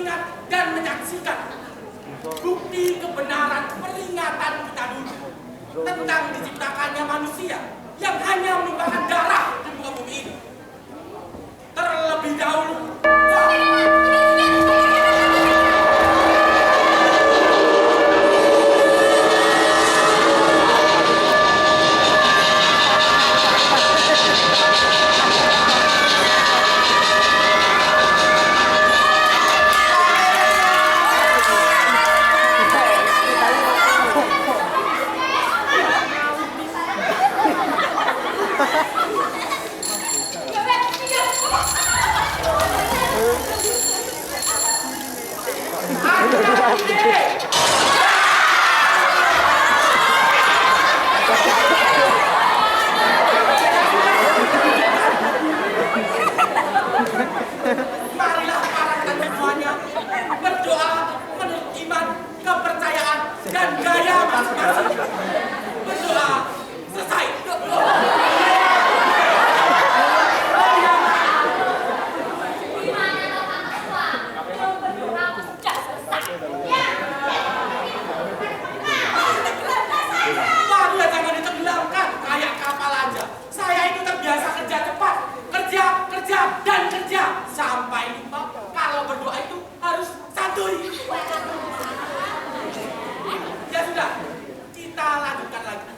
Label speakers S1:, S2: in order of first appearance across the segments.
S1: mengingat dan menyaksikan bukti kebenaran peringatan kita dulu tentang diciptakannya manusia yang hanya menumpahkan darah di muka bumi ini. Terlebih dahulu, marilah para kita semuanya berdoa menurut iman, kepercayaan, dan gaya masing-masing. Berdoa selesai. Waduh, jangan ditenggelamkan kayak kapal aja. Saya itu terbiasa kerja cepat, kerja, dan kerja sampai lupa kalau berdoa itu harus santuy. Ya sudah, kita lanjutkan lagi.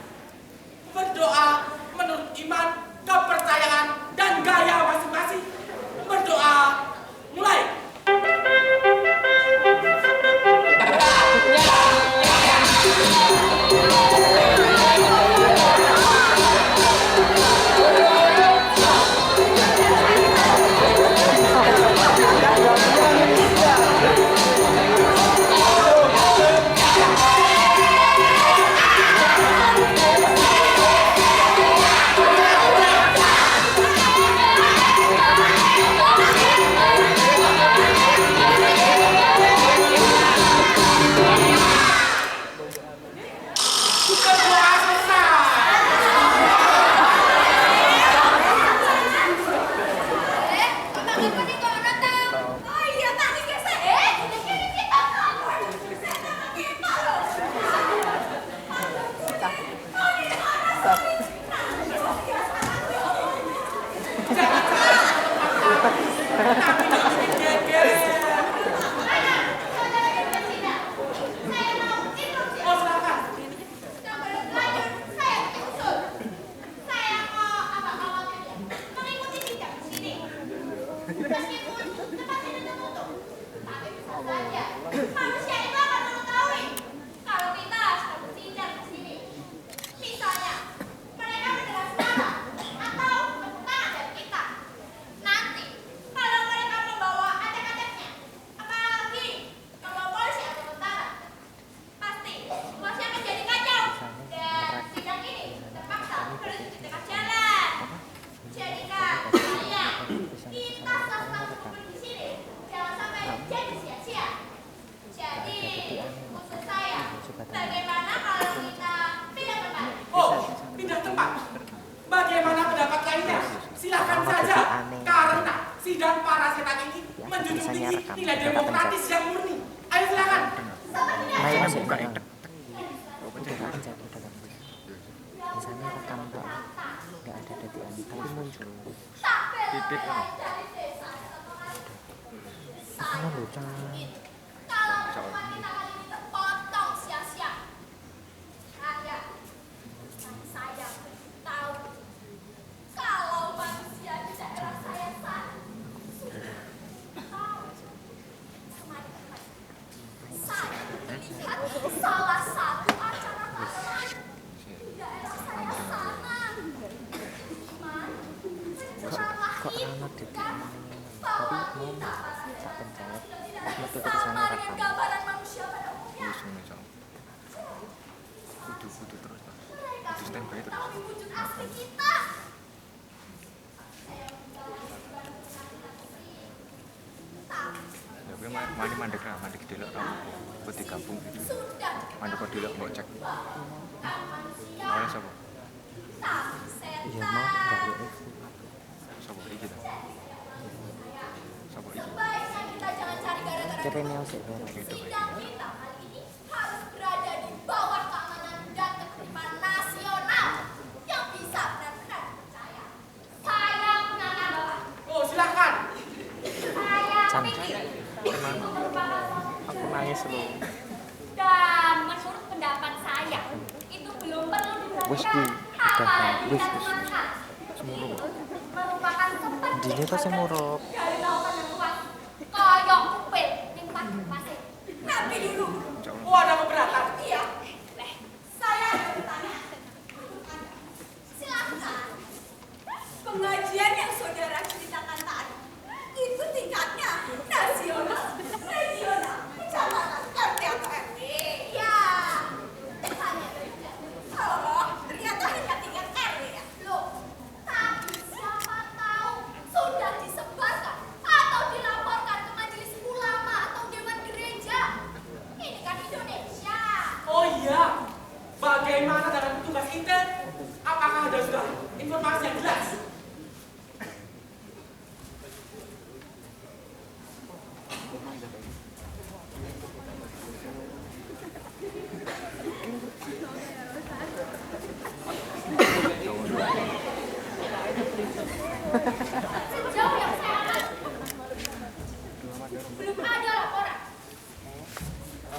S1: Berdoa menurut iman, kepercayaan, dan gaya masing-masing. Berdoa mulai. Berdoa selesai.
S2: Manusia itu akan mengetahui kalau kita sedang bertindak ke sini. Misalnya, mereka bergerak salah atau bertentangan dari kita. Nanti, kalau mereka membawa adik-adiknya, apalagi membawa polisi atau tentara, pasti situasi akan jadi kacau dan sidang ini terpaksa berhenti di tengah jalan. Jadi kak, kita selama berkumpul di sini jangan sampai jadi sia-sia. Jadi, maksud saya, bagaimana kalau kita pindah tempat?
S1: Oh, pindah tempat. Bagaimana pendapat lainnya? Silakan saja. Karena sidang para setan ini menjunjung tinggi nilai demokratis yang murni. Ayo silakan.
S3: Misalnya rekam Pak, nggak ada detikan tapi muncul.
S2: Titik
S3: Mana bocah?
S2: kalau pertemuan kita kali ini terpotong sia-sia. Saya tahu kalau manusia di daerah saya sana sudah tahu. Saya melihat salah satu acara tahunan di daerah saya sana.
S3: Kok anak detikan?
S2: Bahwa
S3: Tapi mau
S2: kita
S3: tak pencet.
S2: tidak
S3: Metu
S2: sama
S3: tulisannya
S2: dengan
S3: rekam.
S2: gambaran manusia pada umumnya.
S4: Kudu terus Pak.
S2: Mereka
S4: Kudu standby terus.
S2: mengetahui wujud asli kita.
S4: Ya gue mandi mandek delok ra apa di kampung gitu.
S2: Sudah
S4: Mandek kok delok mbok cek.
S2: bukan manusia,
S4: Ora sapa?
S2: tapi
S3: Iya mau nggak
S2: setan.
S3: boleh.
S4: Sapa iki ta? Sapa iki?
S2: Sebaiknya kita jangan cari gara-gara
S3: Kerennya sih.
S2: Sidang kita kali ini harus berada di bawah keamanan dan ketertiban nasional yang bisa benar-benar dipercaya. Saya menanam Bapak.
S1: Oh, silakan.
S2: Saya
S3: Cantik.
S2: pikir
S3: Emang
S2: itu merupakan suatu
S3: aku nangis loh.
S2: dan menurut pendapat saya itu belum perlu
S3: Wes,
S2: diperhatikan
S3: Bu.
S2: apalagi
S3: Wes,
S2: kita
S3: wes.
S2: melihat
S3: Semuruk.
S2: merupakan seperti
S3: Dini tuh semuruk.
S2: dari lautan yang luas koyok kupil yang pagi pasir. Nanti dulu.
S1: Oh, ada keberatan.
S2: Iya. Saya ada bertanya. Silakan. Pengajian yang saudara ceritakan tadi itu tingkatnya nasional, regional, kecamatan, RT atau RW. Ya. Tanya saja. Oh, ternyata hanya tingkat RW ya. Loh, tapi siapa tahu sudah disebarkan atau dilaporkan ke majelis ulama atau dewan gereja. Ini kan Indonesia.
S1: Oh iya. Bagaimana dengan tugas kita? Apakah ada sudah informasi yang jelas?
S2: Sejauh yang saya amati, belum ada laporan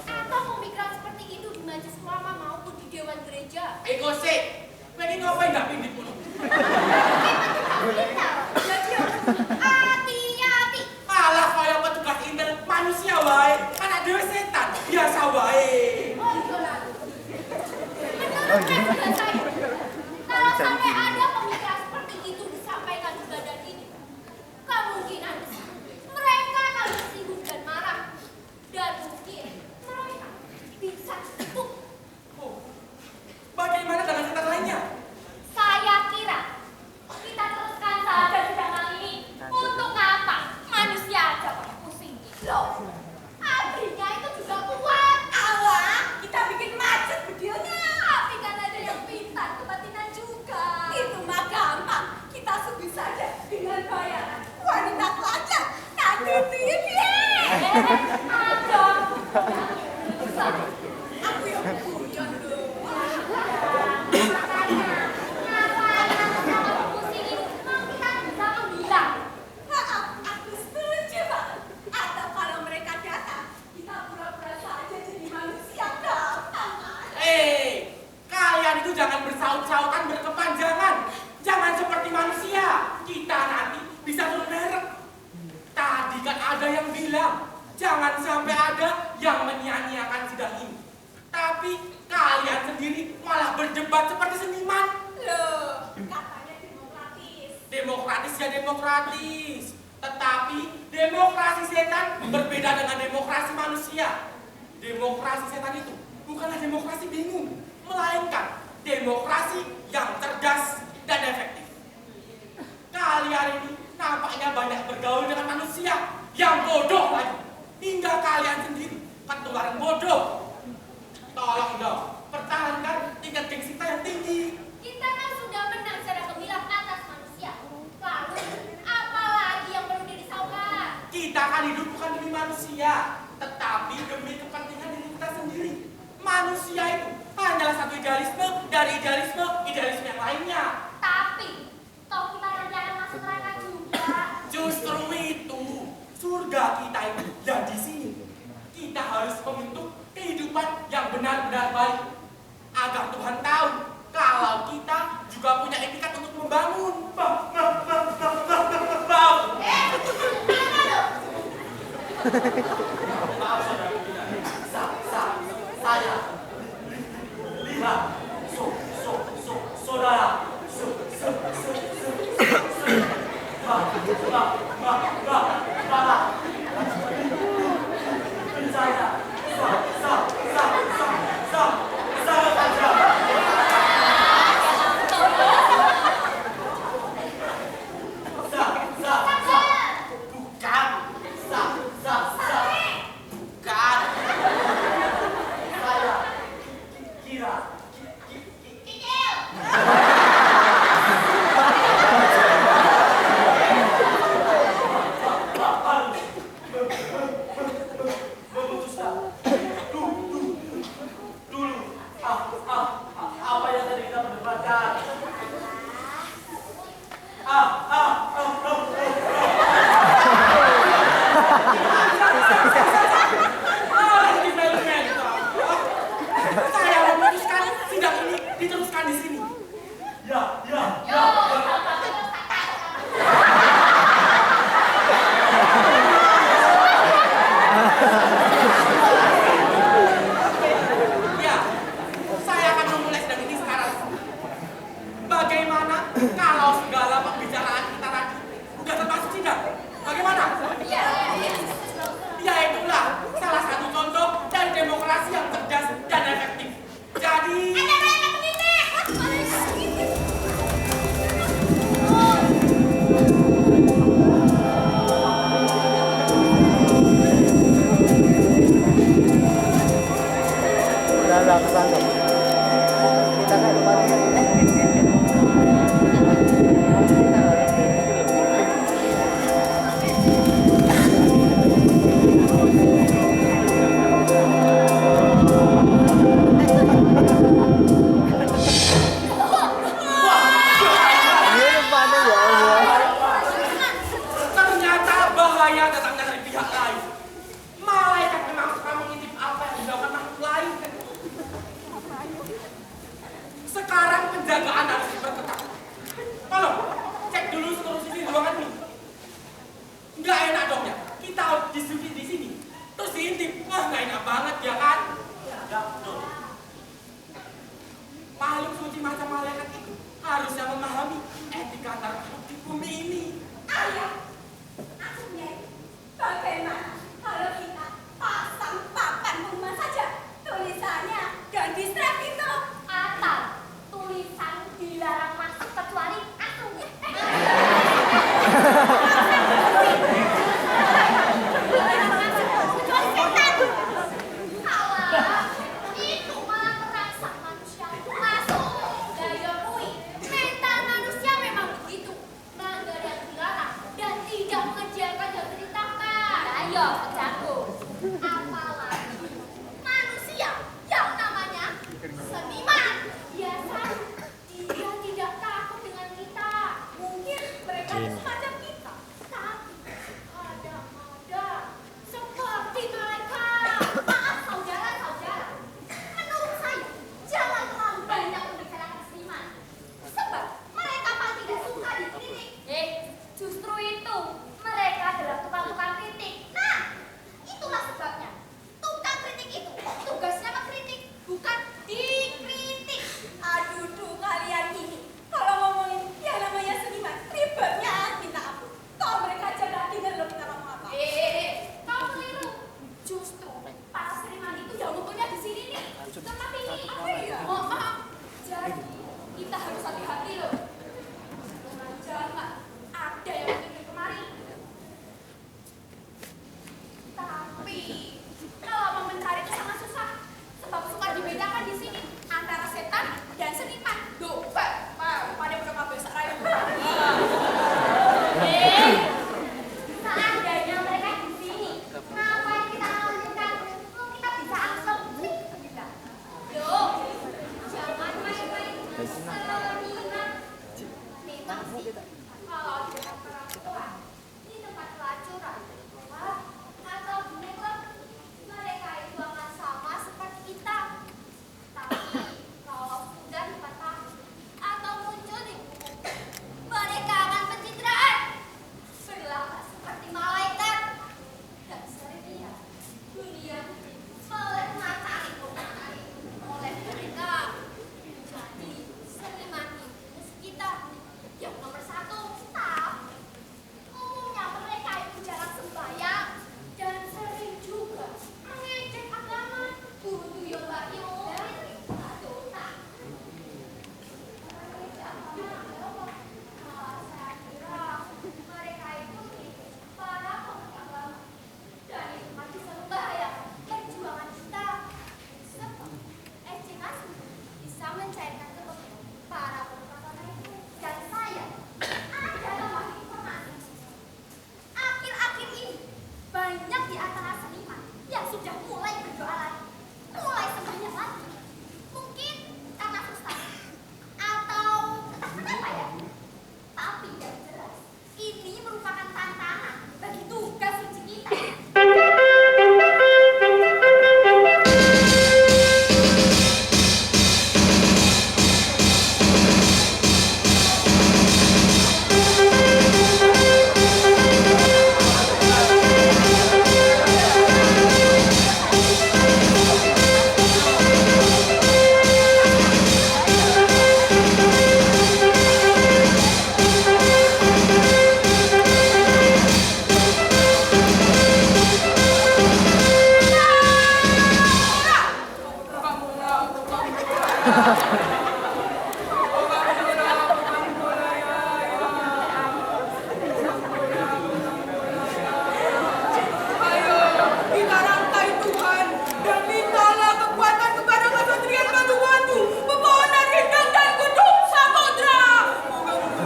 S2: atau pemikiran seperti itu di majelis ulama maupun di dewan gereja.
S1: Ego sih. Pengen ngapain nggak pindah puluh?
S2: Jadi hati-hati.
S1: Malah kayak petugas intel manusia wae. Anak dewe setan. Biasa wae.
S2: Oh, menurut penjelasan saya, kalau sampai ada pemikiran seperti itu disampaikan di badan ini, kemungkinan besar mereka akan tersinggung dan marah, dan mungkin mereka bisa tutup.
S1: Oh. Bagaimana dengan setan lainnya?
S2: Saya kira kita teruskan saja sidang kali ini. Untuk apa? Manusia aja pakai pusing. Loh, abrinya itu juga kuat. Awak, kita bikin macet videonya. Tapi kan ada yang pintar kebatinan juga. Itu mah gampang. Kita sebut saja dengan bayaran wanita pelajar. Nanti dia. Ada. Aku yang pujon dong. Aku setuju, Pak. Atau kalau mereka datang, kita pura-pura saja jadi manusia gampang.
S1: Kalian itu jangan bersaut-sautan berkepanjangan. Jangan seperti manusia. Kita nanti bisa bermerek. Tadi kan ada yang bilang, jangan sampai ada yang menyia-nyiakan sidang ini. Tapi kalian sendiri malah berdebat seperti seniman.
S2: Loh, katanya demokratis.
S1: Demokratis ya demokratis. Tetapi demokrasi setan berbeda dengan demokrasi manusia. Demokrasi setan itu bukanlah demokrasi bingung, melainkan demokrasi yang cerdas dan efektif. Kalian ini nampaknya banyak bergaul dengan manusia yang bodoh lagi. Hingga kalian sendiri ketularan bodoh. Tolong dong, pertahankan tingkat gengsi kita yang tinggi.
S2: Kita kan sudah menang secara gemilang atas manusia. Lalu, apa lagi yang perlu dirisaukan?
S1: Kita akan hidup bukan demi manusia, tetapi demi kepentingan diri kita sendiri. Manusia itu hanyalah satu idealisme dari idealisme yang lainnya.
S2: Tapi, toh kita nanti akan masuk neraka juga.
S1: Justru itu, surga kita itu yang di sini. Kita harus membentuk kehidupan yang benar-benar baik. Agar Tuhan tahu kalau kita juga punya etikat untuk membangun. Maaf saya lihat saudara Ya, saya akan memulai sedang ini sekarang. Bagaimana kalau segala pembicaraan kita tadi udah termasuk sidang? Bagaimana?
S2: Iya.
S1: Ya itulah salah satu contoh dari demokrasi yang cerdas dan efektif. Jadi,
S2: Ada mereka pemimpin.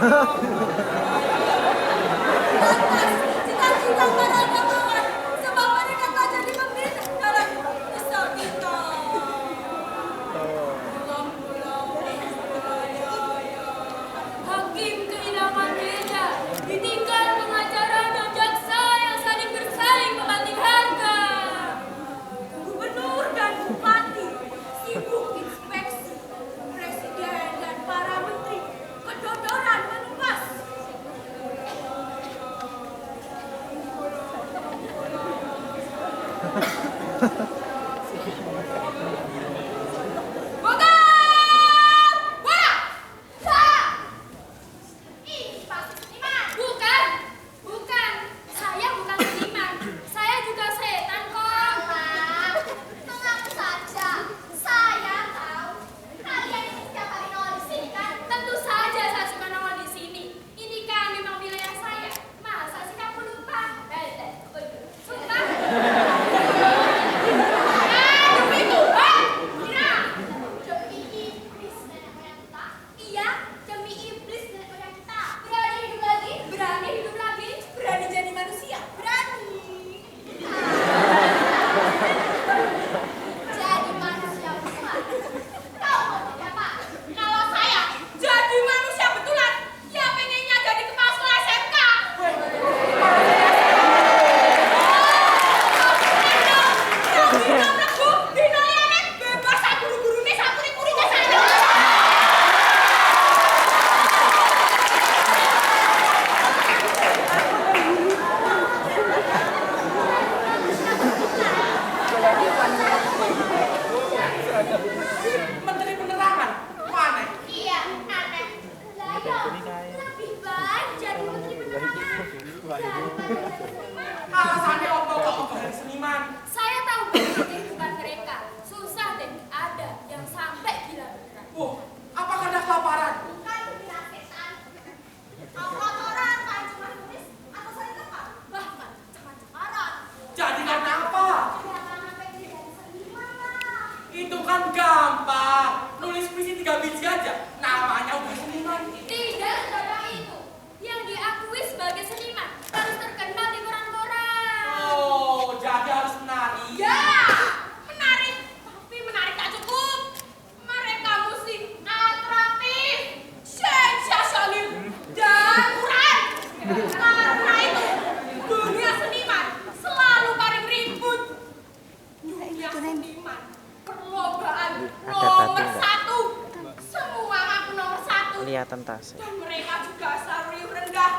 S2: cita-cita para kawan, sebab mereka tak jadi pembina dalam usaha kita. Hakim kehilangan meja, ditinggal pengacara dan jaksa yang saling bersaing membanding harga. Gubernur dan bupati sibuk inspeksi, presiden dan para menteri kedodoran menumpas.
S1: Menteri Penerangan, mana?
S2: Iya, aneh. Lebih baik jadi menteri penerangan.
S1: Alasannya ogoh-ogoh dari seniman.
S2: Saya tahu bagaimana kehidupan mereka. Susah dan ada yang sampai gila beneran.
S1: Wah, apa karena kelaparan?
S2: Bukan gila setan. Kotoran tak cuma nulis atau sering tepat. Bahkan cemar-cemaran.
S1: Jadi karena apa?
S2: Ya karena pengen jadi seniman lah.
S1: Itu kan gampang. Nulis puisi 3 biji aja. Namanya udah seniman.
S2: Tidak segampang itu. Yang diakui sebagai seniman harus terkenal di koran-koran.
S1: Oh, jadi harus menari.
S2: Ya, menarik. Tapi menarik tak cukup. Mereka mesti atraktif, sensasional, dan murah. Karena itu, dunia seniman selalu paling ribut. Dunia seniman perlombaan nomor 1. Semua ngaku nomor 1.
S3: Kelihatan tasnya.
S2: Dan mereka juga selalu rendah.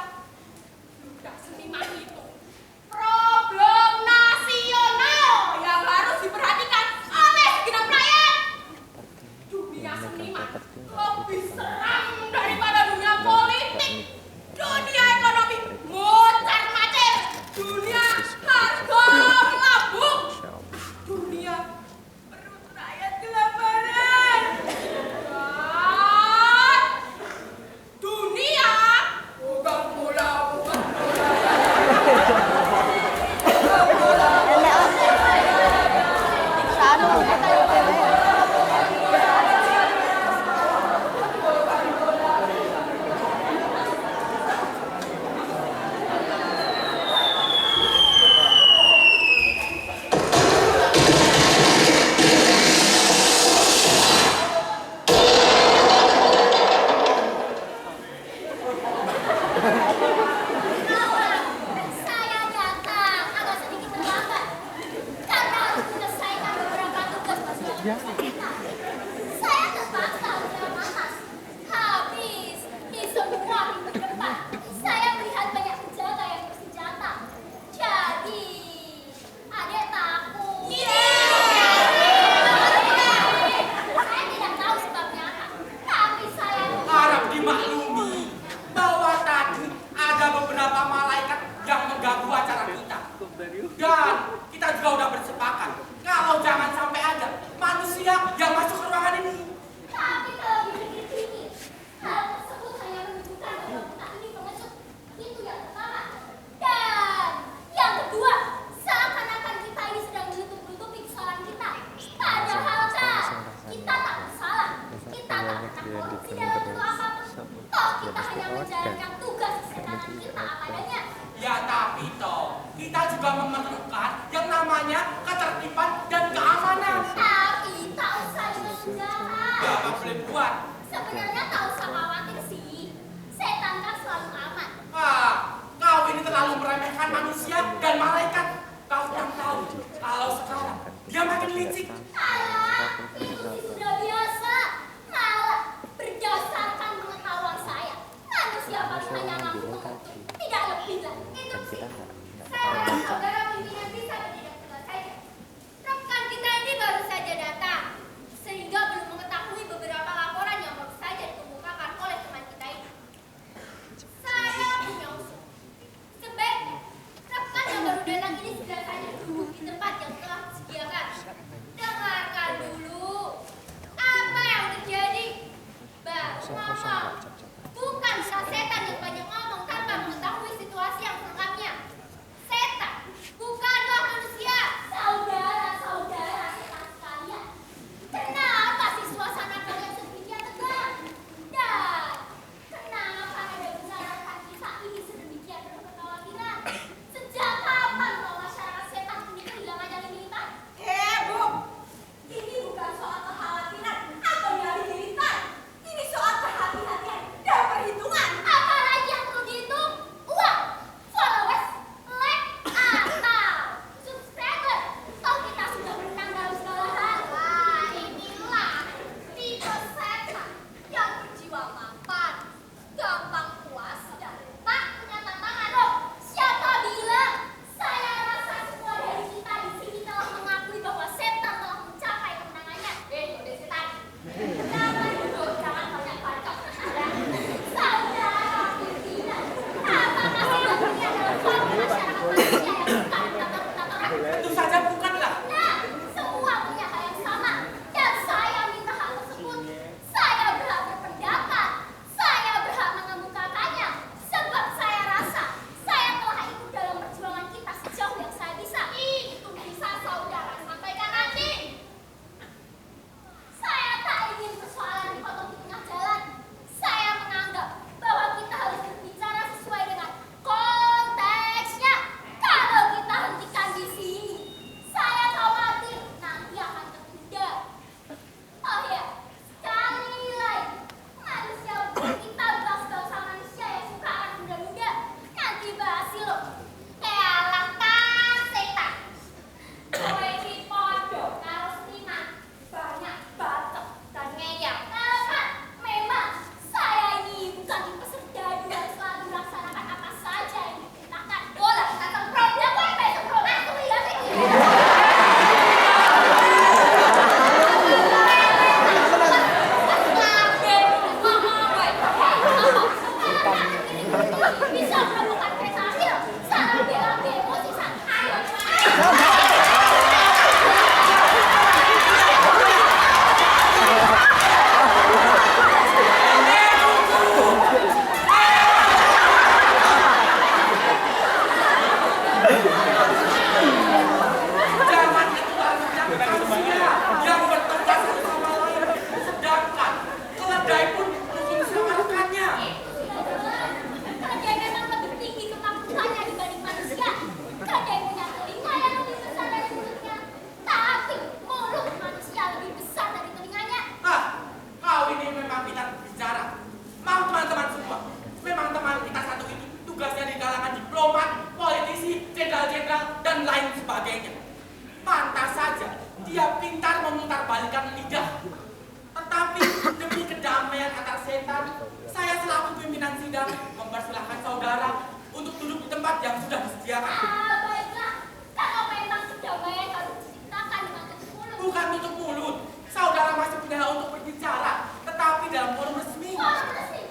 S2: Dunia seniman itu problem nasional yang harus diperhatikan oleh segenap rakyat. Dunia seniman lebih seram daripada dunia politik, dunia ekonomi mocar-macir, dunia harga melambung, dunia perut rakyat kelaparan, dan dunia bukan pulau. Saya datang agak sedikit terlambat karena harus menyelesaikan beberapa tugas masyarakat kita. Saya terpaksa berjalan atas. Habis di semua pintu depan, saya melihat banyak penjaga yang bersenjata. Jadi, adik takut. Saya tidak tahu sebabnya apa, tapi saya
S1: Harap dimaklumi bahwa tadi ada beberapa malaikat yang mengganggu acara kita. Dan kita juga udah bersepakat kalau jangan sampai ada manusia yang juga memerlukan yang namanya ketertiban dan keamanan.
S2: Tapi tak usah menjahat.
S1: Apa boleh buat?
S2: Sebenarnya tak usah khawatir sih. Setan kan selalu aman.
S1: Kau ini terlalu meremehkan manusia dan malaikat. Kau yang tahu kalau sekarang dia makin licik.
S2: Alah, itu sih sudah biasa. Malah berdasarkan pengetahuan saya, manusia paling hanya mampu mengutuk, tidak lebih lah. Itu sih. Saya saudara pimpinan bisa bertindak tegas saja. Rekan kita ini baru saja datang, sehingga belum mengetahui beberapa laporan yang baru saja dikemukakan oleh teman kita ini. Saya punya usul. Sebaiknya rekan yang baru datang ini segera saja duduk di tempat yang telah disediakan. Dengarkan dulu apa yang terjadi. Baru ngomong. Bukan setan yang banyak ngomong tanpa mengetahui situasi yang selengkapnya. Setan bukanlah manusia. Saudara-saudara setan sekalian, kenapa sih suasana kalian sedemikian tegang? Dan kenapa ada besarkan kita ini sedemikian berkekhawatiran? Sejak kapan kalau masyarakat setan ini kehilangan nyali militan? Bu, ini bukan soal kekhawatiran atau nyali militan. Ini soal kehati-hatian dan perhitungan. Apalagi yang perlu dihitung? Uang, followers, like, atau subscriber. Toh kita sudah menang dalam segala hal. Wah, inilah tipe setan yang berjiwa mapan, gampang puas, dan tak punya tantangan. Loh, siapa bilang? Saya rasa semua dari kita di sini telah mengakui bahwa setan telah mencapai kemenangannya. Udah setan. Jangan duduk, jangan banyak bacot. Saudara pimpinan, apakah setan ini adalah suatu masyarakat manusia yang suka menatap-natap?
S1: Tentu saja bukanlah.
S2: Nah, semua punya hal yang sama, dan saya minta hal tersebut. Saya berhak berpendapat, saya berhak mengemukakannya, sebab saya rasa saya telah ikut dalam perjuangan kita sejauh yang saya bisa. Itu bisa saudara sampaikan nanti. Saya tak ingin persoalan dipotong di tengah jalan. Saya menganggap bahwa kita harus berbicara sesuai dengan konteksnya. Kalau kita hentikan di sini, saya khawatir nanti akan tertunda. Oh ya, sekali lagi, manusia kita bahas-bahasa manusia yang suka akan muda-muda. Nanti bahasi loh. Elah kan setan. Kowe iki podo karo seniman, banyak bacot dan ngeyel. Kan memang saya ini bukan tipe serdadu yang selalu melaksanakan apa saja yang diperintahkan. Bola, kita semprot. Ya kowe bae semprot. Aku lihat ini. Bisa melakukan prestasi, salah bela emosi sang. Ayo.
S1: Jangan ketuaan manusia yang bertegas satu sama lain. Sedangkan keledai pun mungkin mengalahkannya.
S2: Keledai memang lebih tinggi kemampuannya dibanding manusia. Keledai punya telinga yang lebih besar dari mulutnya. Tapi mulut manusia lebih besar dari telinganya.
S1: Kau ini memang pintar bicara. Mau teman-teman semua. Memang teman kita satu ini tugasnya di kalangan diplomat, politisi, jenderal-jenderal, dan lain sebagainya. Pantas saja dia pintar memutarbalikkan lidah. Tetapi demi kedamaian antar setan, saya selaku pimpinan sidang mempersilahkan saudara untuk duduk di tempat yang sudah disediakan.
S2: Baiklah. Kalau memang kedamaian harus diciptakan dengan tutup mulut.
S1: Bukan tutup mulut. Saudara masih punya hak untuk berbicara, tetapi dalam forum resmi.
S2: Forum resmi.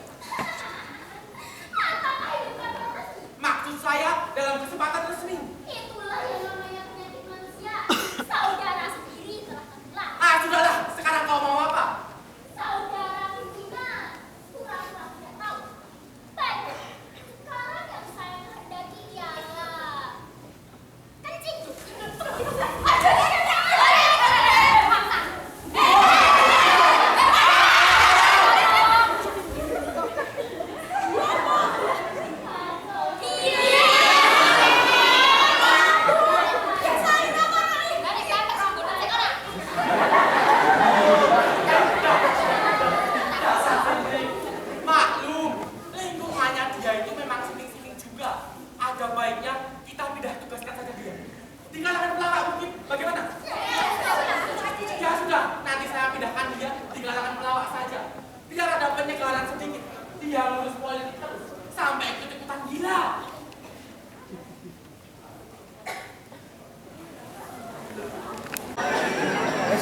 S2: Apakah itu bukan forum resmi?
S1: Maksud saya dalam kesempatan resmi.
S2: Itulah yang namanya penyakit manusia. Saudara sendiri telah tenggelam.
S1: Sudahlah. Sekarang kau mau apa?
S2: Saudara pimpinan, pura-pura tidak tahu. Baik, sekarang yang saya kehendaki ialah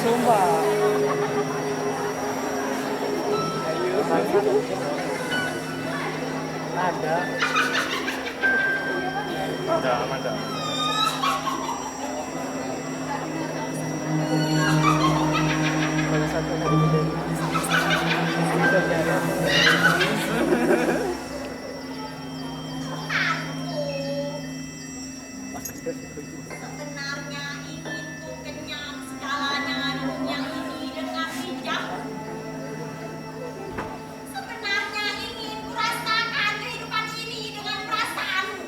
S3: Sumpah. Ayo, ada.
S4: Ada, ada.
S3: Kalau satu hari
S2: Sebenarnya ingin ku kenyang segalanya di dunia ini dengan bijak. Sebenarnya ingin ku rasakan kehidupan ini dengan perasaanmu.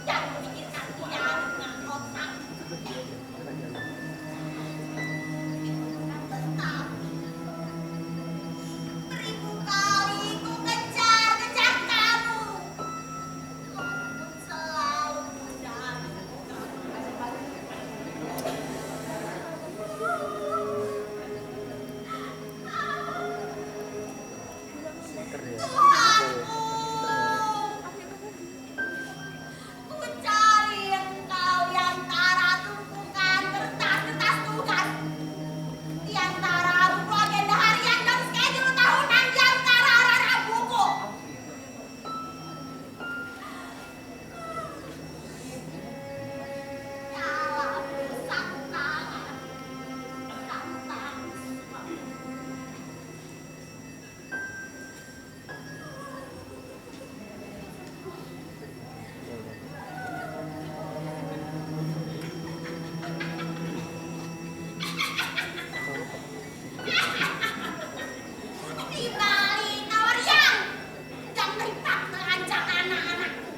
S2: Jangan memikirkan dia dengan otak. Tetapi beribu kali ku kejar kamu. Namun selalu mendarat. Ku cari engkau di antara tumpukan kertas-kertas tugas, di antara buku agenda harian dan schedule tahunan, di antara arah buku. Dalam satu tangan, tentang semua. Di balik tawar yang dan terikat terancam anak-anakku.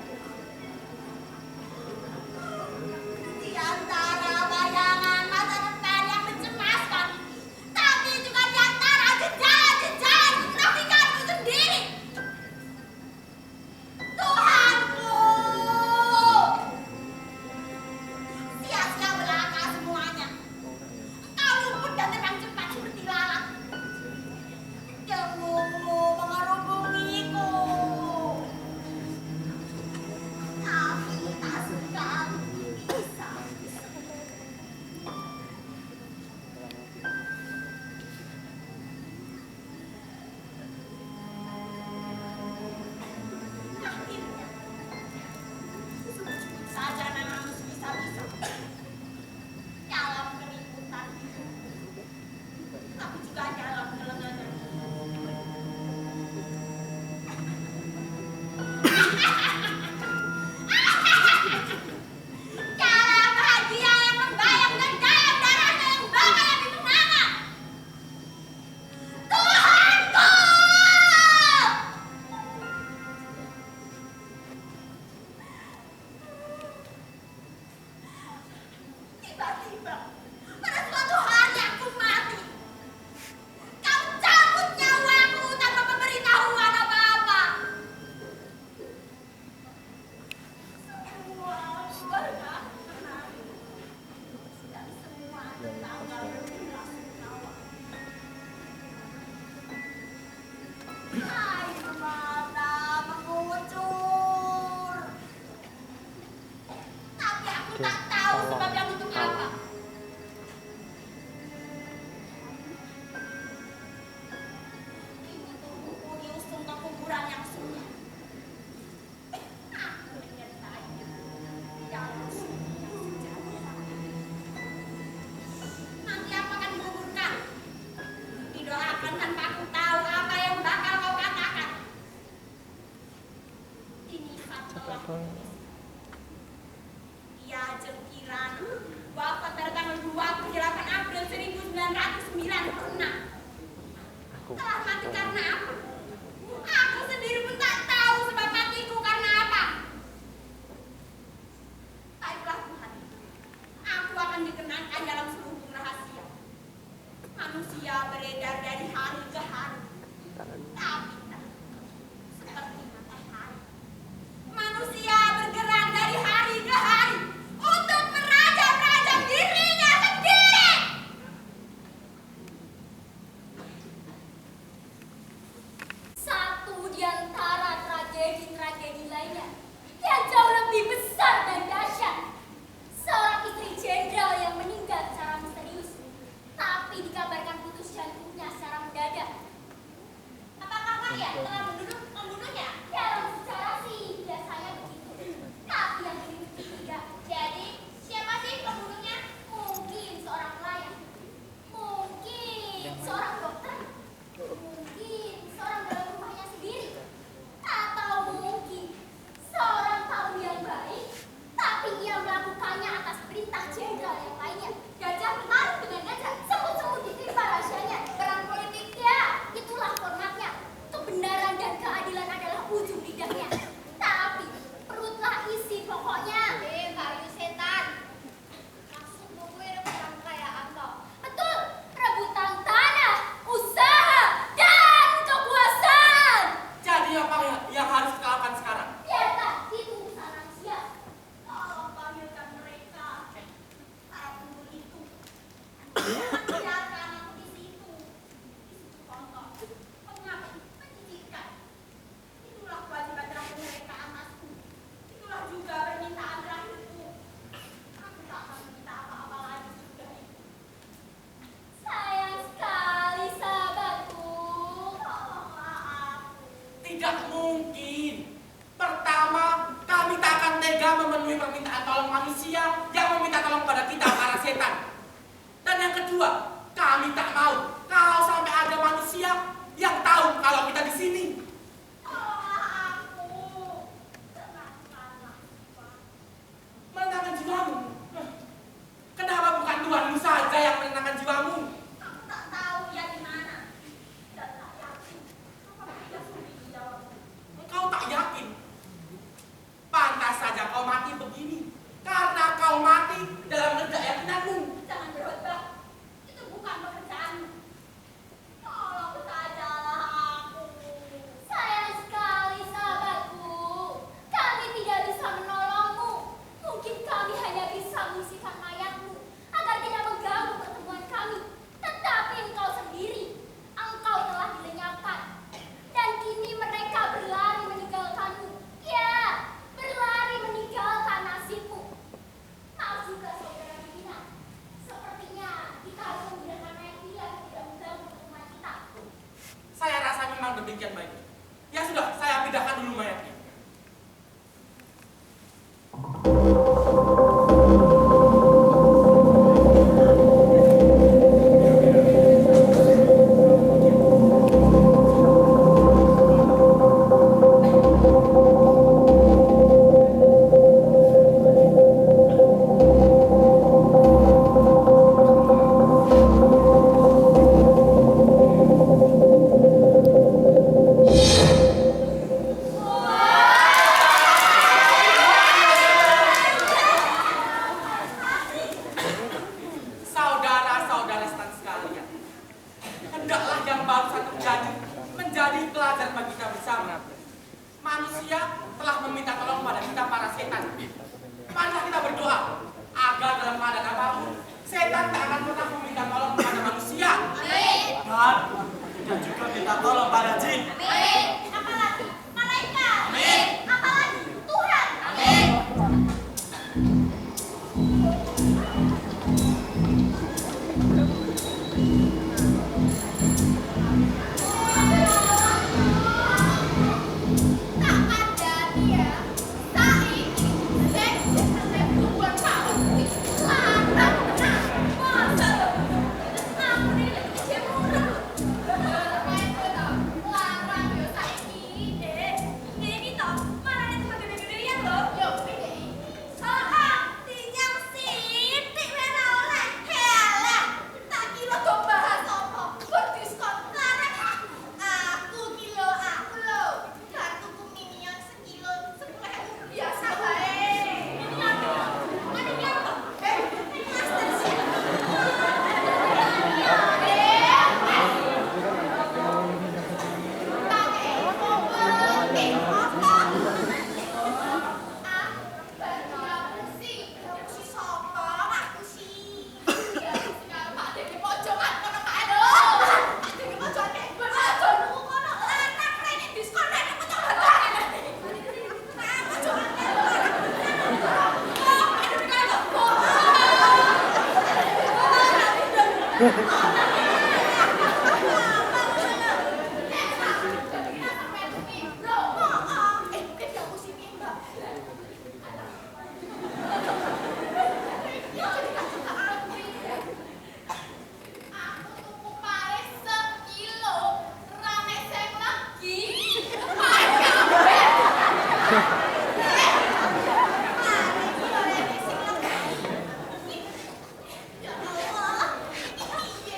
S2: Di antara bayangan masa depan yang mencemaskan, tapi juga di antara jejak-jejak kemunafikanku sendiri. Tuhanku, sia-sia belaka semuanya. Kau luput dan terbang cepat seperti lalat. Demumu mengerubungiku, tapi tak sekali bisa. Akhirnya, sebut saja namamu sebisa-bisa dalam keributan, tapi juga dalam kelengahan. Cara bahagia yang membayang dan dalam darahnya yang bakal yang dikenangan. Tuhanku! Tiba-tiba, pada suatu hari aku mati. Kau cabut nyawaku tanpa pemberitahuan apa-apa. Semua keluarga kenali, dan semua tetangga berlangsung nyawa. Air mata mengucur. Tapi aku tak tahu sebabnya untuk apa. Kini tubuhku diusung ke kuburan yang sunyi. Aku menyertainya dalam sunyi yang sejahtera. Nanti aku akan dikuburkan. Didoakan tanpa aku tahu apa yang bakal kau katakan. Ini satu Ia Jengkiran, wafat pada tanggal 28 April 1996. Telah mati karena apa? Aku sendiri pun tak tahu sebab matiku karena apa. Baiklah Tuhan, aku akan dikenangkan dalam selubung rahasia. Manusia beredar dari hari ke hari, tapi tak seperti matahari. Manusia bergerak dari hari ke hari untuk merajam-rajam dirinya sendiri.
S5: Satu di antara tragedi-tragedi lainnya yang jauh lebih besar dan dahsyat. Seorang istri jenderal yang meninggal secara misterius
S2: membiarkan aku di situ. Di situ kotor, pengap, menjijikkan. Itulah kewajiban terakhir mereka atasku. Itulah juga permintaan terakhirku. Aku tak akan meminta apa-apa lagi sudah itu.
S5: Sayang sekali sahabatku.
S2: Tolonglah aku.
S1: Tidak mungkin. Pertama, kami tak akan tega memenuhi permintaan tolong manusia yang meminta tolong pada kita para setan. Dan yang kedua, kami tak mau kalau sampai ada manusia yang tahu kalau kita di sini.
S2: Tolonglah aku. Tenangkanlah Tuhan.
S1: Menenangkan jiwamu. Kenapa bukan Tuhanmu saja yang menenangkan jiwamu?
S2: Aku tak tahu ia di mana. Dan tak yakin apakah ia sudah menjawabku.
S1: Engkau tak yakin. Pantas saja kau mati begini. Karena kau mati dalam ketidakyakinanmu.
S2: Jangan berkhotbah. Itu bukan pekerjaanmu. Tolong sajalah aku.
S5: Sayang sekali sahabatku. Kami tidak bisa menolongmu. Mungkin kami hanya bisa mengisikan mayatmu agar tidak mengganggu pertemuan kami. Tetapi engkau sendiri, engkau telah dilenyapkan. Dan kini mereka berlari meninggalkanmu. Ya, berlari meninggalkan nasibmu. Maaf juga saudara Bina. Sepertinya kita harus menggunakan mayat dia yang tidak mengganggu pertemuan kita.
S1: Saya rasa memang demikian baik. Ya sudah, saya pindahkan dulu mayatnya. Saudara-saudara setan sekalian, hendaklah yang barusan terjadi menjadi pelajaran bagi kita bersama. Manusia telah meminta tolong pada kita para setan. Marilah kita berdoa agar dalam keadaan apapun setan tak akan pernah meminta tolong kepada manusia.
S2: Amin.
S1: Dan juga minta tolong pada jin.
S2: Amin. Apalagi malaikat. Amin. Apalagi Tuhan. Amin. Tak ada dia. Tak ini. Saya buat kamu. Larang tenang. Masa aku ini kecil murah. Larang yo saiki. Ini toh malah ada tempat gede-gedean loh. Yo ini. Tinyang sitik wena oleh. Helah. Tak kira kok bahas apa. Berdiskon larang. Aku kilo aku lho. Kartuku minion sekilo 10.000 biasa bae. Minion. Minion toh. Master sih. Ya Allah, ini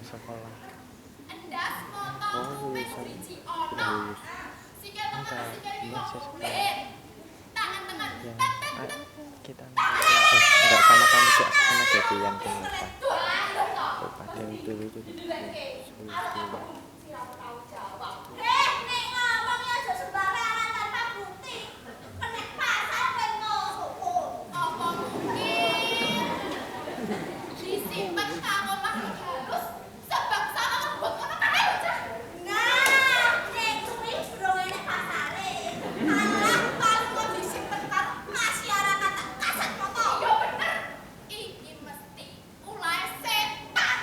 S3: sekolah.
S5: Endas moto
S3: Oh,
S5: kuping
S3: lulusan.
S5: driji ono. Sikil temen sikil iki
S3: Enggak,
S5: kok
S3: saya
S5: kulit. Tangan temen.
S3: Ya, kita enggak sama kamu juga sama jadian kenapa? Pada itu
S2: Nek ngomong ya aja sembarangan tanpa bukti. Kenek pasar ben ngono.
S5: Apa mungkin disimpen kanggo makhluk halus sebab sama ngebuat ngono kae bocah.
S2: Nah, nek kuwi durung enek pasare. Alah paling kok disimpen karo masyarakat kasat moto.
S5: Iya bener. Iki mesti ulah setan.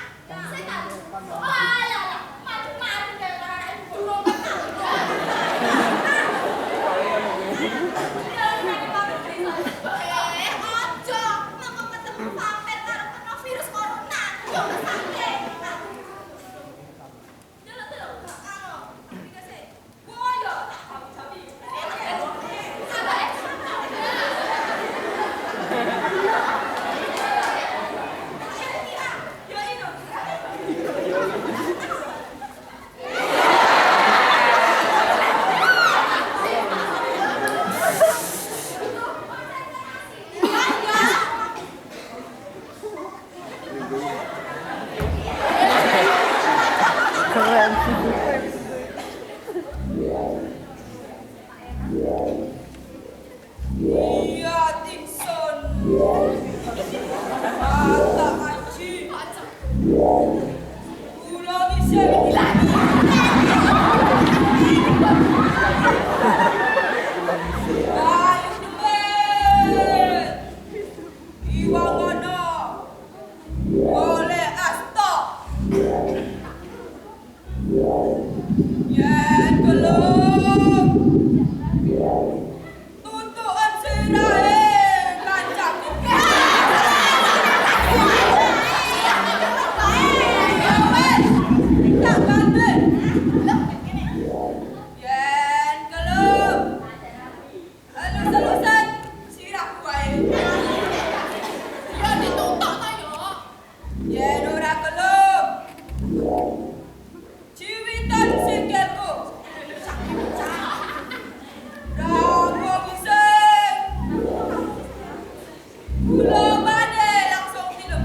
S5: Setan. Alah, macam-macam gara-gara durung kenal.
S2: Ojo, mengko ketemu vampir karo kena virus corona. Yo sakit.
S6: Iya, Dixon. Mata aji. Kula bisa lagi. Ayo temen. Iwang ono. Boleh asto. Yen belum. Tutukan sirahe kancaku. Ya wes, tak bantu. Yen kelem. Halus-halusan sirahku wae.
S5: Ya ditutuk ta yo.
S6: Yen ora kelem. Ciwitan sikilku. Rapo gising. Kula badhe langsung film.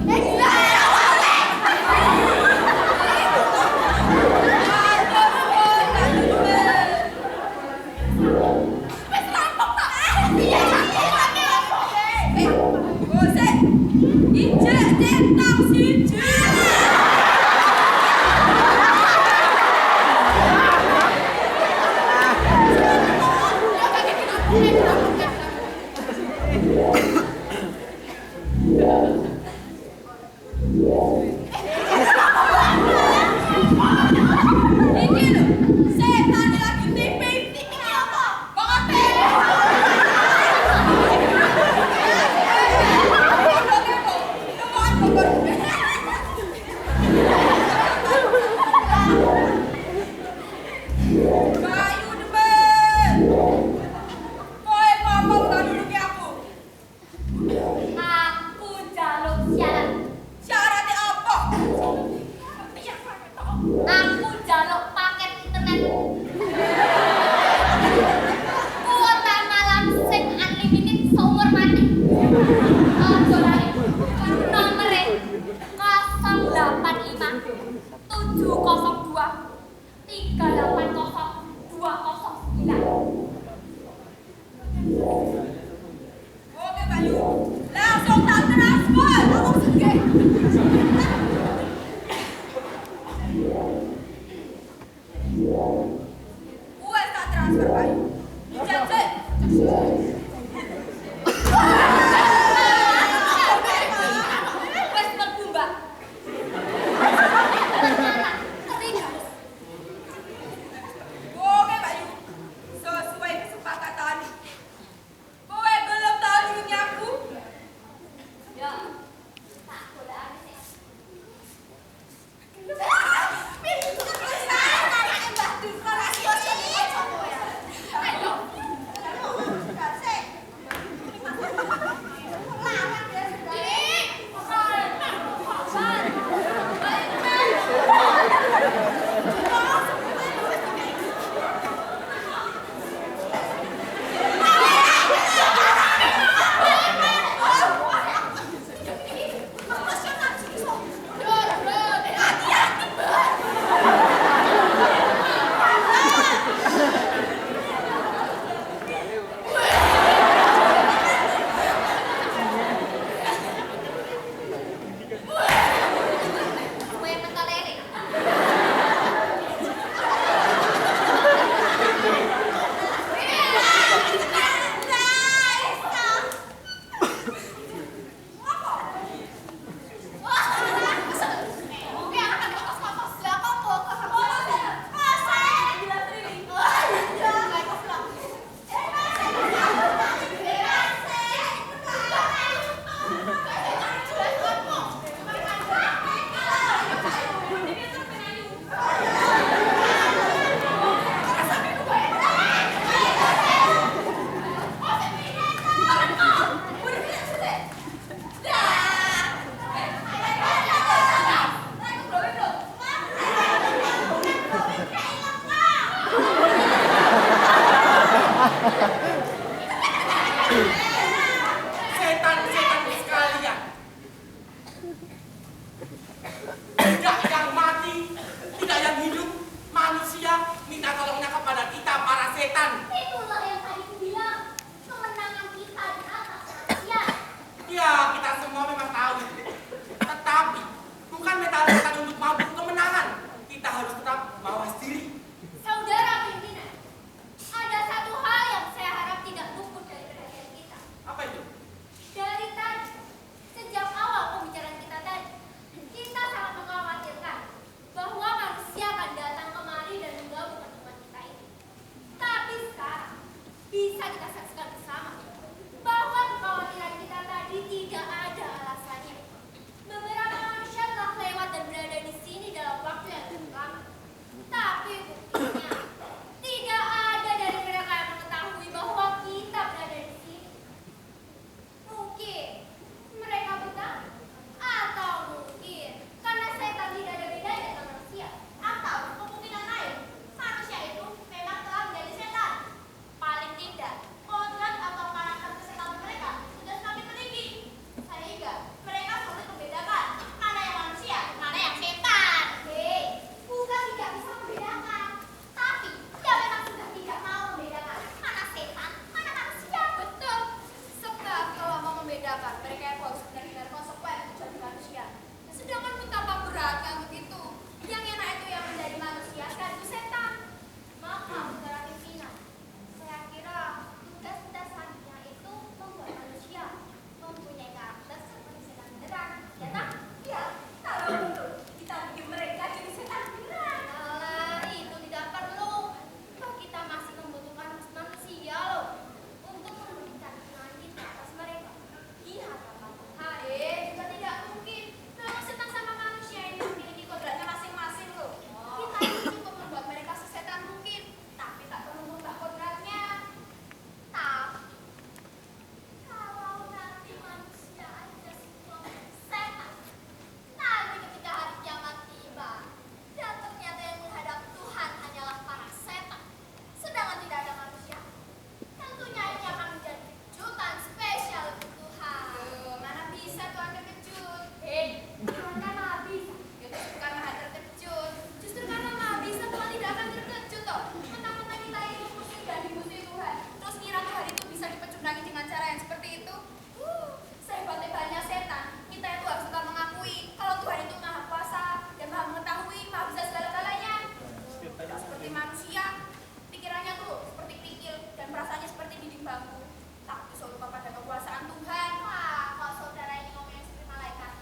S6: Iki lho, setan lagi tipi. Tipi apa? Banget. Bayu demen. Kowe ngomong tak nuruti aku.
S5: Aku jaluk syarat.
S6: Syaratnya apa?
S5: Aku jaluk paket internet. Kuota malam sing unlimited seumur mati. Ojo lali. Nomere 085 702 380 209.
S6: Oke Bayu, langsung tak transfer. Langsung segede. Wes tak transfer Bayu. Janji.
S5: Wes mlebu, Mbak.
S6: Oke Bayu,
S1: Setan-setan sekalian. Tidak yang mati, tidak yang hidup, manusia minta tolongnya kepada kita para setan.
S5: Itulah yang tadi ku bilang. Kemenangan kita di atas manusia.
S1: Ya, kita semua memang tahu. Tetapi bukan metode untuk mabuk kemenangan. Kita harus tetap mawas diri.
S5: Saudara pimpinan, ada satu hal yang saya harap tidak luput dari perhatian kita.
S1: Apa itu?
S5: Dari tadi, sejak awal pembicaraan kita tadi, kita sangat mengkhawatirkan bahwa manusia akan datang kemari dan mengganggu pertemuan kita ini. Tapi sekarang, bisa kita saksikan bersama bahwa kekhawatiran kita tadi tidak ada alasannya. Beberapa manusia telah lewat dan berada di sini dalam waktu yang cukup lama. Tapi buktinya, tidak ada dari mereka yang mengetahui bahwa kita berada di sini. Mungkin mereka buta, atau mungkin karena setan tidak ada bedanya dengan manusia.
S2: Atau kemungkinan lain, manusia itu memang telah menjadi setan. Paling tidak, kodrat atau karakter kesetanan mereka sudah semakin meninggi. Sehingga mereka sulit membedakan mana yang manusia, mana yang setan.
S5: Hei, bukan tidak bisa membedakan, tapi dia memang sudah tidak mau membedakan mana setan, mana manusia.
S6: Betul. Sebab kalau mau membedakan, mereka itu harus benar-benar konsekuen menjadi manusia. Sedangkan betapa beratnya begitu. Yang enak itu yang menjadi manusia dan itu setan.
S5: Maka, saudara pimpinan, saya kira tugas-tugas selanjutnya itu membuat manusia mempunyai karakter seperti setan beneran. Ya tak?
S6: Ya, kalau betul kita bikin mereka jadi setan beneran.
S5: Alah, itu tidak perlu. Toh kita masih membutuhkan manusia loh untuk memberikan kemenangan kita atas mereka. Iya, Bapak Tuhan.
S6: Juga tidak mungkin. Memang setan sama manusia ini memiliki kodratnya masing-masing loh. Kita ini cukup membuat mereka sesetan mungkin, tapi tak perlu mengubah kodratnya.
S5: Tapi kalau nanti manusia aja semua setan, nanti ketika hari kiamat tiba dan ternyata yang menghadap Tuhan hanyalah para setan, sedangkan tidak ada manusia, tentunya ini akan menjadi kejutan spesial untuk Tuhan.
S6: Mana bisa Tuhan terkejut?
S5: Tuhan kan maha bisa.
S6: Ya justru karena Maha terkejut. Justru karena Maha bisa Tuhan tidak akan terkejut toh. Mentang-mentang kita ini musik dan dimusuhi Tuhan. Terus ngira Tuhan itu bisa dipecundangi dengan cara yang seperti itu. Sehebat-hebatnya setan, kita itu harus tetap mengakui kalau Tuhan itu maha kuasa dan maha mengetahui, maha bisa segala-galanya. Tidak seperti manusia, pikirannya tuh seperti kerikil dan perasaannya seperti dinding bambu. Tapi selalu lupa pada kekuasaan Tuhan.
S5: Wah, kalau saudara ini ngomongnya seperti malaikat.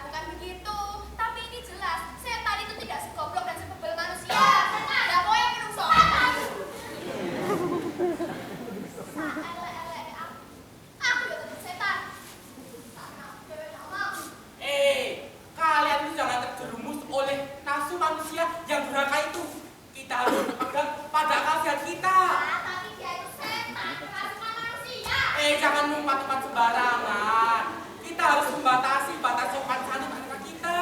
S6: Bukan begitu. Tapi ini jelas, setan itu tidak segoblok dan sebebel manusia. Ada poin menungso.
S5: Aku ya tetap setan. Karena aku dewe nama.
S1: Kalian itu jangan terjerumus oleh nafsu manusia yang durhaka itu. Kita harus berpegang pada khasiat kita.
S5: Tapi dia itu setan, bukan manusia.
S1: Jangan ngumpat-ngumpat sembarangan. Kita harus membatasi batas sopan santun antara kita.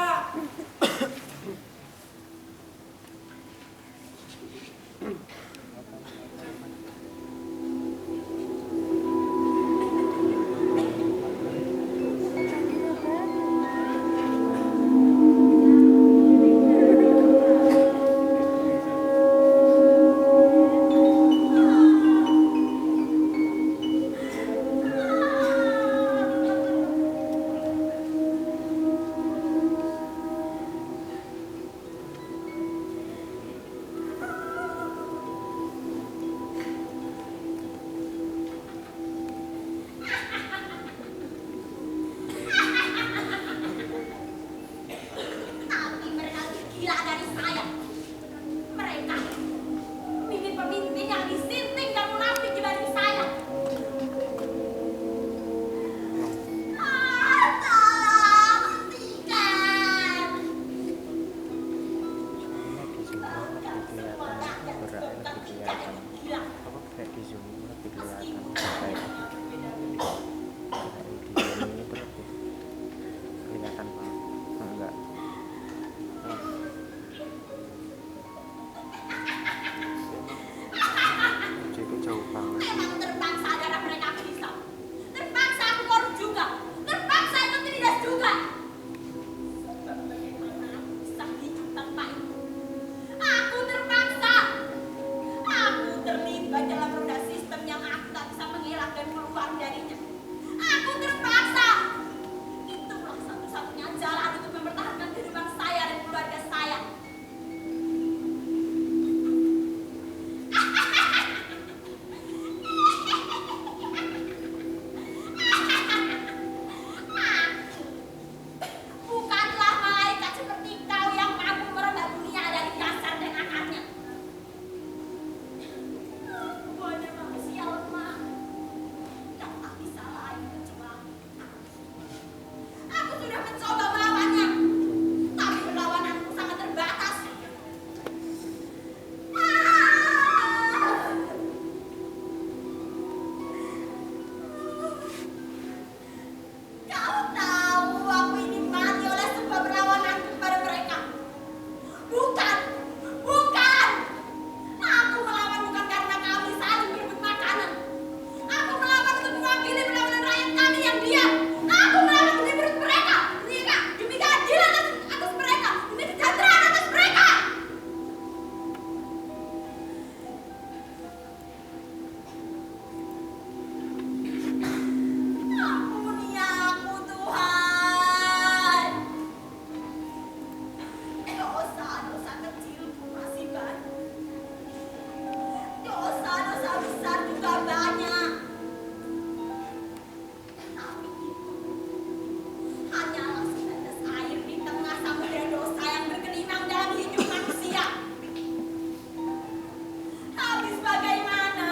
S2: darinya. Aku terpaksa. Itulah satu-satunya jalan untuk mempertahankan kehidupan saya dan keluarga saya. Bukanlah malaikat seperti kau yang mampu merubah dunia dari dasar dan akarnya. Aku hanya manusia lemah. Tak bisa lain kecuali aku sudah mencoba melawannya, tapi perlawananku sangat terbatas. Kau tahu aku ini mati oleh sebuah perlawananku kepada mereka. Bukan, bukan. Aku melawan bukan karena kami saling berebut makanan. Aku melawan untuk mewakili perlawanan rakyat kami yang diam. Aku melawan demi perut mereka, demi keadilan atas mereka, demi kesejahteraan atas mereka. Ampuni aku, Tuhan. Dosa-dosa kecilku masih banyak. Dosa-dosa besar juga banyak. Tapi itu hanyalah setetes air di tengah samudera dosa yang bergelimang dalam hidup manusia. Habis bagaimana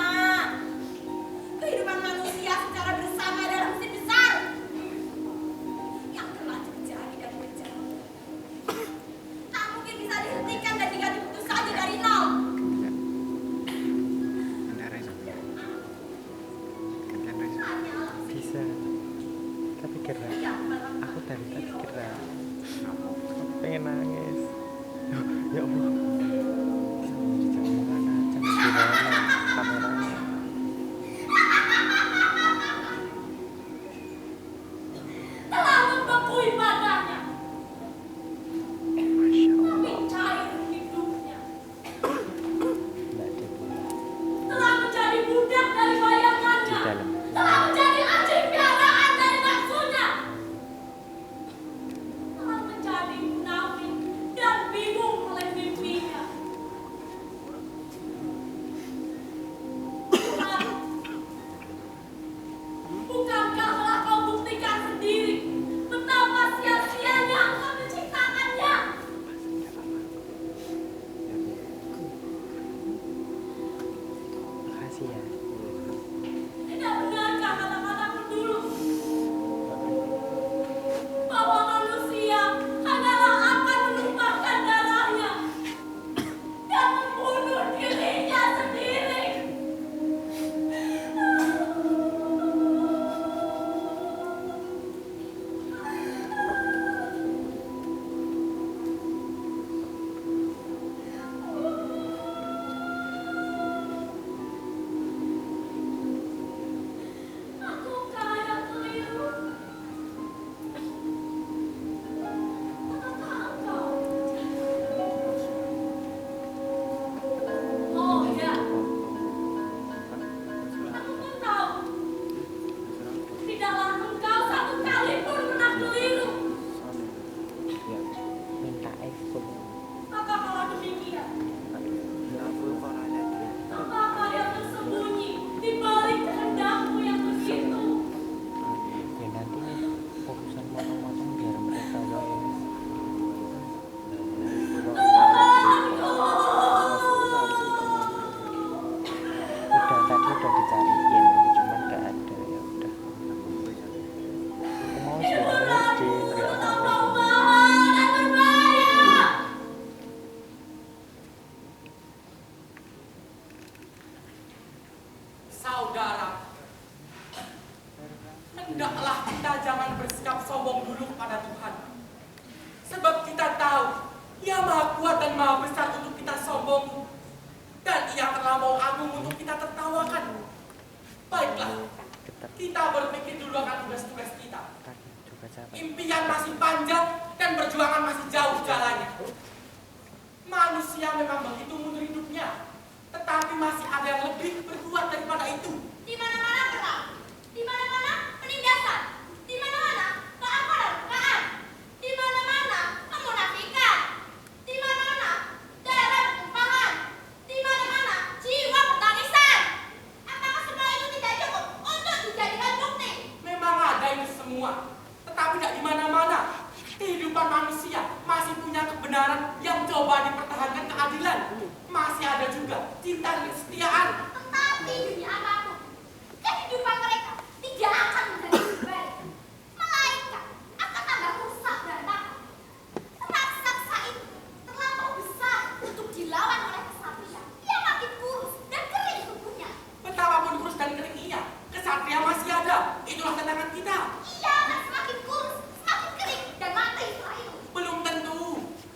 S2: kehidupan manusia secara bersama dalam mesin besar yang terlanjur terjadi dan terjadi. Tak mungkin bisa dihentikan dan diganti begitu saja dari nol.
S4: Ada Reza. Gantian Reza.
S2: Hanyalah
S3: Bisa. Tapi gerak.
S2: yang malam
S3: Aku dari tadi gerak.
S4: Kenapa?
S3: Aku pengen nangis. Ya Allah. Jangan mana, jangan dirana kameranya.
S2: telah membekui badannya,
S3: Masya Allah.
S2: tapi cair hidupnya.
S3: Nggak ada bola.
S2: Telah menjadi budak dari
S3: Di
S2: bayangannya.
S3: dalam.
S2: Telah menjadi anjing piaraan dari nafsunya. Telah menjadi munafik dan bingung oleh mimpinya. Tuhan, bukankah telah kau buktikan sendiri betapa sia-sianya engkau menciptakannya?
S3: Makasih ya.
S2: Tidak benarkah kata-kataku dulu bahwa manusia adalah akan menumpahkan darahnya dan membunuh dirinya sendiri? Aku kaya keliru. Apakah engkau? Oh ya, aku pun tahu. Tidaklah engkau satu kali pun pernah keliru.
S3: Minta iPhone.
S2: Maka kalau demikian, apakah yang tersembunyi di balik kehendakmu yang begitu?
S3: Ya nanti urusan motong-motong biar mereka yang udah tadi udah dicariin cuman gak ada ya udah aku mau sih ngerti nggak apa-apa.
S1: Saudara, hendaklah kita jangan bersikap sombong dulu kepada Tuhan. Sebab kita tahu Ia Maha Kuat dan Maha Besar untuk kita sombong, dan Ia terlampau agung untuk kita tertawakan. Baiklah,
S3: Ketat
S1: kita berpikir dulu akan tugas-tugas kita.
S3: kaki juga capek.
S1: Impian masih panjang dan perjuangan masih jauh jalannya. Manusia memang begitu mundur hidupnya, tetapi masih ada yang lebih berkuat daripada itu.
S2: Di mana-mana perang, di mana
S1: kebenaran yang coba dipertahankan keadilan. Masih ada juga cinta dan kesetiaan.
S2: Tetapi dunia apapun, kehidupan mereka tidak akan menjadi lebih baik, melainkan akan tambah rusak berantakan. Raksasa itu terlampau besar untuk dilawan oleh kesatria yang makin kurus dan kering tubuhnya.
S1: Betapapun kurus dan kering ia, kesatria masih ada. Itulah tantangan kita.
S2: Ia akan semakin kurus, semakin kering, dan mati setelah itu.
S1: Belum tentu.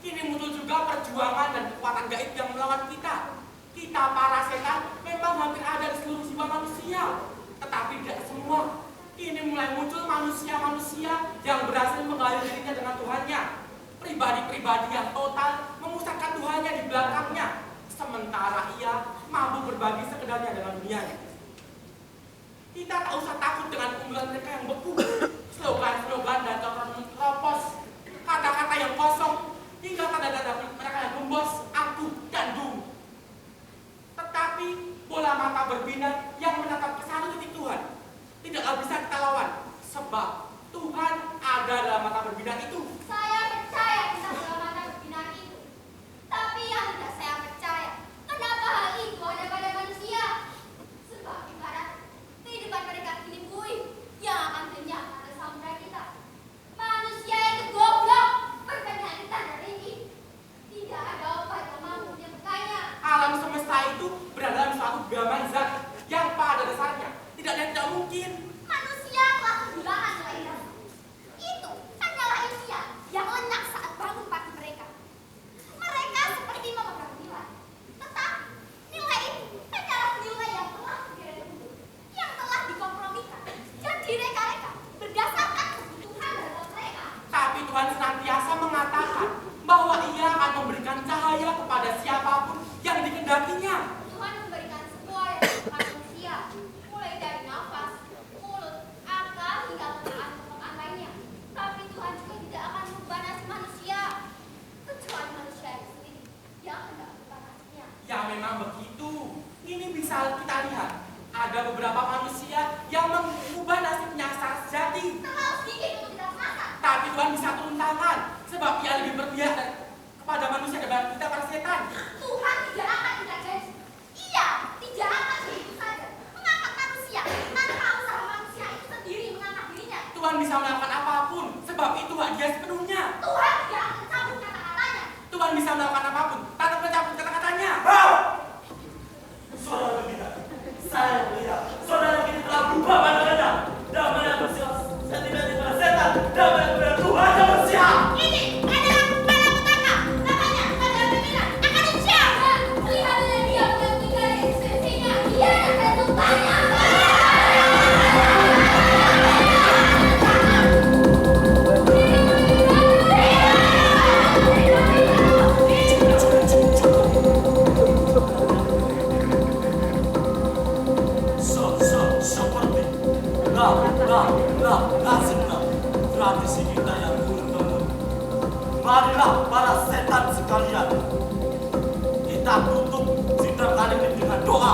S1: Kini muncul juga perjuangan dan kekuatan gaib yang melawan kita. Kita para setan memang hampir ada di seluruh jiwa manusia. Tetapi tidak semua. Kini mulai muncul manusia-manusia yang berhasil mengalir dirinya dengan Tuhannya. Pribadi-pribadi yang total memusatkan Tuhannya di belakangnya. Sementara ia mampu berbagi sekedarnya dengan dunianya. Kita tak usah takut dengan keunggulan mereka yang beku. Slogan-slogan dan tontonan teropos. Kata-kata yang kosong. Hingga tanda-tanda mereka yang gembos, aku, dan dung. Tetapi bola mata berbinar yang menatap ke satu titik Tuhan tidaklah bisa kita lawan. Sebab Tuhan ada dalam mata berbinar itu.
S2: Saya percaya kita dalam mata berbinar itu. Tapi yang tidak saya percaya, kenapa hal itu ada pada manusia? Sebab ibarat kehidupan mereka kini buih yang akan lenyap pada samudera kita. Manusia itu goblok, berpenyakit dan tinggi. Tidak ada obat yang mampu menyembuhkannya.
S1: Alam semesta itu berada dalam suatu gambaran zat yang pada dasarnya tidak ada yang tidak mungkin.
S2: Manusia telah kehilangan nilai dasar. Itu hanyalah impian yang lenyap saat bangun pagi mereka. Mereka seperti memegang nilai. Tetapi nilai itu hanyalah nilai yang telah direduksi, yang telah dikompromikan dan direka-reka berdasarkan kebutuhan dasar mereka.
S1: Tapi Tuhan senantiasa mengatakan bahwa ia akan memberikan cahaya kepada siapapun yang dikehendakinya.
S2: Tuhan memberikan semua yang kepada manusia, mulai dari nafas, mulut, akal, hingga kelompok-kelompok lainnya. Tapi Tuhan juga tidak akan mengubah nasib manusia, kecuali manusia itu sendiri yang hendak mengubah nasibnya.
S1: Ya memang begitu. Ini bisa kita lihat. Ada beberapa manusia yang mengubah nasibnya secara sejati.
S2: Terlalu sedikit untuk kita makan.
S1: Tapi Tuhan bisa turun tangan. Sebab ia lebih berpihak kepada manusia daripada kita para setan.
S2: Tuhan tidak akan tidak janji. Ia tidak akan begitu saja mengangkat manusia tanpa usaha manusia itu sendiri mengangkat dirinya.
S1: Tuhan bisa melakukan apapun. Sebab itu hak dia sepenuhnya.
S2: Tuhan tidak akan mencabut kata-katanya.
S1: Tuhan bisa melakukan apapun tanpa mencabut kata-katanya.
S7: Saudara kita, saya melihat saudara kita telah berubah pandangannya dan melihat sentimen pada setan dan melihat Tuhan yang manusia.
S2: Ini adalah malapetaka. Namanya adalah pimpinan akan dicabut. Lihatlah dia mulai meninggalkan eksistensinya. Dia akan tumpahnya.
S7: Seperti lazimlah tradisi kita yang turun-temurun. Marilah para setan sekalian, kita tutup sidang kali ini dengan doa.